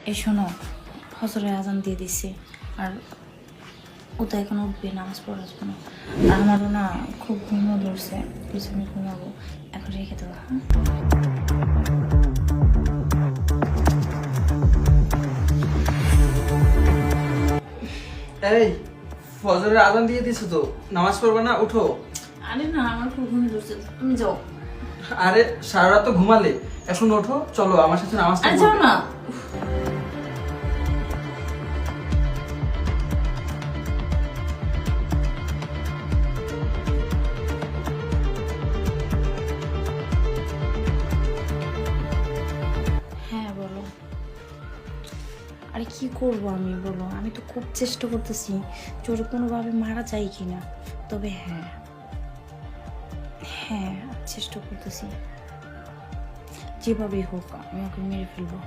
এই শোনো, ফজরের আজান দিয়ে দিছে আর ও তো এখন উঠবে, নামাজ পড়ে আসবো না। আর আমারও না খুব ঘুমও ধরছে, পিছনে ঘুমাবো। এখন রেখে দেবো, হ্যাঁ? এই ফজরের আজান দিয়ে দিছো তো, নামাজ পড়বে না? উঠো। আরে না, আমার খুব ঘুম ধরছে, তুমি যাও। আরে সারা রাত তো ঘুমালে, এখন ওঠো, চলো আমার সাথে নামাজ আরে যাও না। হ্যাঁ বলো। আরে কি করবো আমি, বলো। আমি তো খুব চেষ্টা করতেছি চোরে কোনোভাবে মারা যায় কিনা। তবে হ্যাঁ হ্যাঁ চেষ্টা করতেছি, যেভাবেই হোক আমি ওকে মেরে ফেলবো।